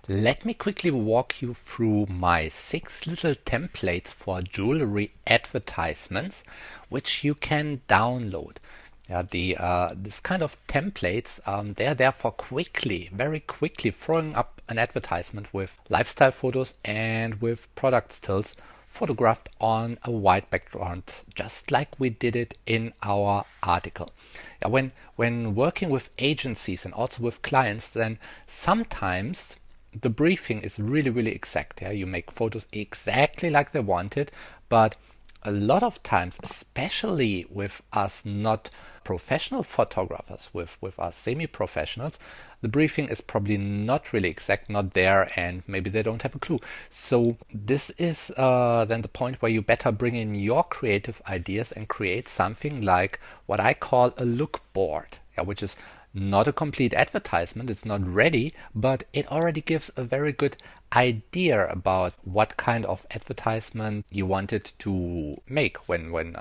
Let me quickly walk you through my 6 little templates for jewelry advertisements, which you can download. This kind of templates, they're there for very quickly throwing up an advertisement with lifestyle photos and with product stills photographed on a white background, just like we did it in our article. When working with agencies and also with clients, then sometimes the briefing is really exact. You make photos exactly like they wanted, but a lot of times, especially with us not professional photographers, with us semi-professionals, the briefing is probably not really exact, not there, and maybe they don't have a clue. So this is then the point where you better bring in your creative ideas and create something like what I call a look board, which is not a complete advertisement, it's not ready, but it already gives a very good idea about what kind of advertisement you wanted to make when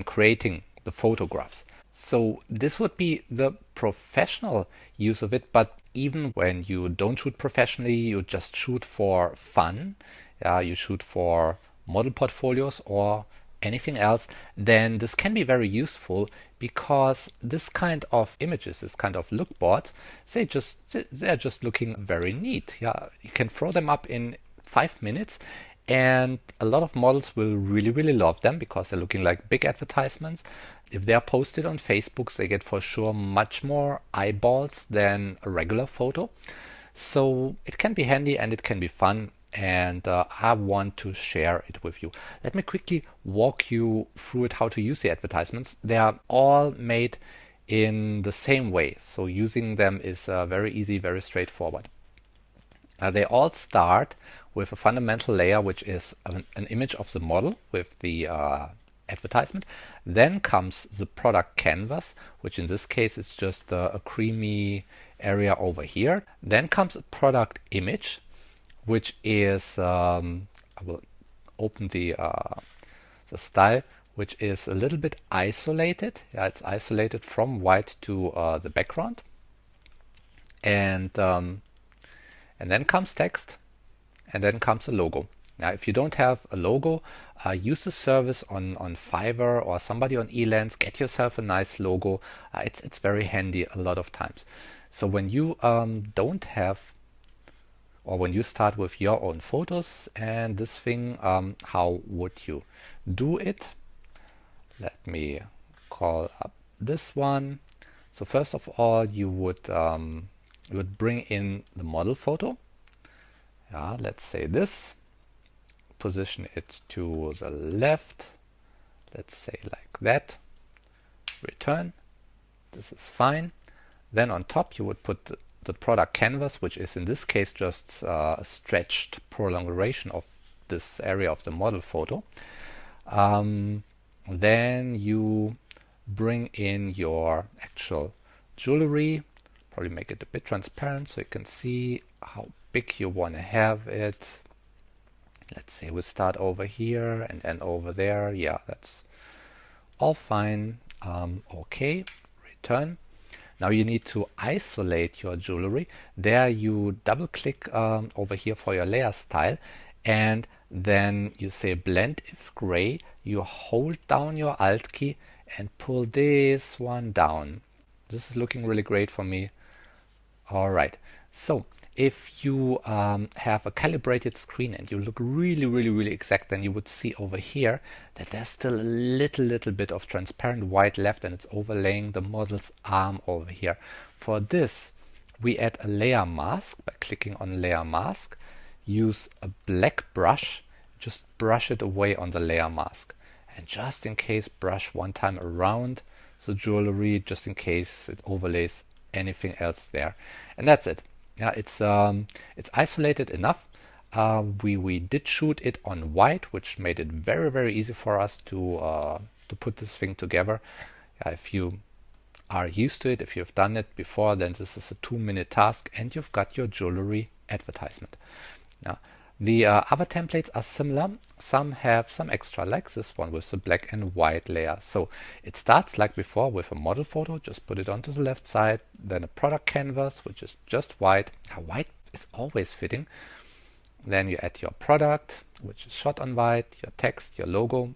creating the photographs. So this would be the professional use of it, but even when you don't shoot professionally, you just shoot for fun, you shoot for model portfolios or anything else, then this can be very useful because this kind of images, this kind of look boards, they're just looking very neat. You can throw them up in 5 minutes, and a lot of models will really love them because they're looking like big advertisements. If they're posted on Facebook, they get for sure much more eyeballs than a regular photo. So it can be handy and it can be fun, and I want to share it with you. Let me quickly walk you through it, how to use the advertisements. They are all made in the same way, so using them is very easy, very straightforward. They all start with a fundamental layer, which is an image of the model with the advertisement. Then comes the product canvas, which in this case is just a creamy area over here. Then comes a product image, which is I will open the style, which is a little bit isolated. It's isolated from white to the background, and then comes text, and then comes a logo. Now, if you don't have a logo, use the service on Fiverr or somebody on Elance. Get yourself a nice logo. It's very handy a lot of times. So when you don't have, or when you start with your own photos and this thing, how would you do it? Let me call up this one. So first of all, you would bring in the model photo. Let's say this. Position it to the left. Let's say like that. Return. This is fine. Then on top you would put the product canvas, which is in this case just a stretched prolongation of this area of the model photo. Then you bring in your actual jewelry, probably make it a bit transparent so you can see how big you want to have it. Let's say we start over here and then over there. Yeah, that's all fine. Okay, return. Now you need to isolate your jewelry. There you double click over here for your layer style, and then you say blend if gray. You hold down your Alt key and pull this one down. This is looking really great for me. All right, so if you have a calibrated screen and you look really exact, then you would see over here that there's still a little bit of transparent white left, and it's overlaying the model's arm over here. For this, we add a layer mask by clicking on layer mask. Use a black brush, just brush it away on the layer mask, and just in case, brush one time around the jewelry, just in case it overlays anything else there, and that's it. It's isolated enough. We did shoot it on white, which made it very easy for us to put this thing together. If you are used to it, if you've done it before, then this is a 2-minute task, and you've got your jewelry advertisement. Now, the other templates are similar. Some have some extra, like this one with the black and white layer. So it starts like before with a model photo, just put it onto the left side, then a product canvas, which is just white. White is always fitting. Then you add your product, which is shot on white, your text, your logo.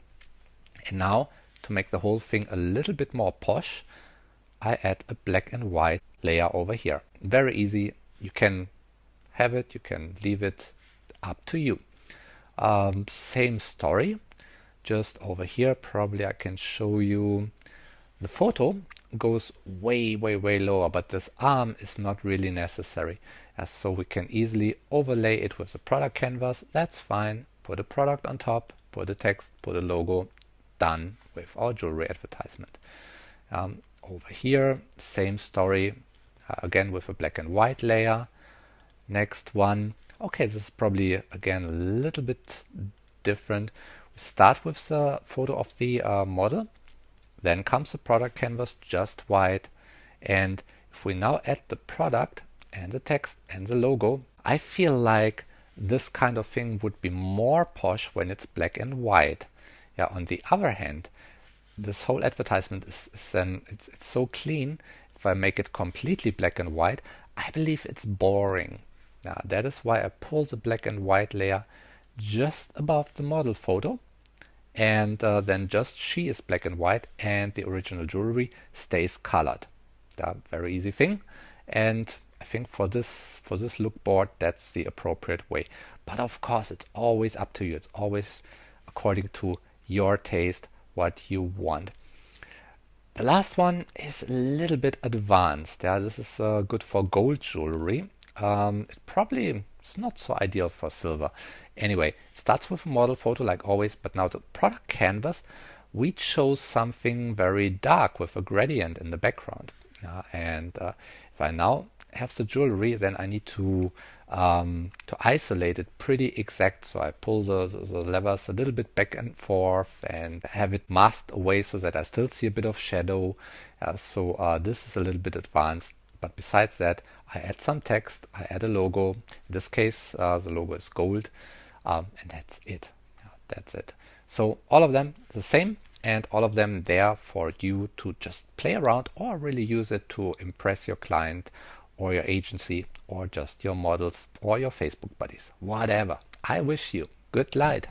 And now, to make the whole thing a little bit more posh, I add a black and white layer over here. Very easy. You can have it, you can leave it, up to you. Same story, just over here. Probably I can show you the photo goes way lower, but this arm is not really necessary. So we can easily overlay it with the product canvas. That's fine. Put a product on top, put a text, put a logo. Done with our jewelry advertisement. Over here, same story, again with a black and white layer. Next one. Okay, this is probably again a little bit different. We start with the photo of the model. Then comes the product canvas, just white. And if we now add the product and the text and the logo, I feel like this kind of thing would be more posh when it's black and white. Yeah, on the other hand, this whole advertisement is then it's so clean. If I make it completely black and white, I believe it's boring. Now, that is why I pull the black and white layer just above the model photo, and then just she is black and white and the original jewelry stays colored. Very easy thing, and I think for this look board, that's the appropriate way. But of course, it's always up to you. It's always according to your taste, what you want. The last one is a little bit advanced. This is good for gold jewelry. It probably is not so ideal for silver. Anyway, it starts with a model photo like always, but now the product canvas, we chose something very dark with a gradient in the background. And if I now have the jewelry, then I need to isolate it pretty exact. So I pull the levers a little bit back and forth and have it masked away so that I still see a bit of shadow. So this is a little bit advanced. But besides that, I add some text, I add a logo. In this case, the logo is gold, and that's it. That's it. So all of them the same, and all of them there for you to just play around or really use it to impress your client or your agency or just your models or your Facebook buddies, whatever. I wish you good light.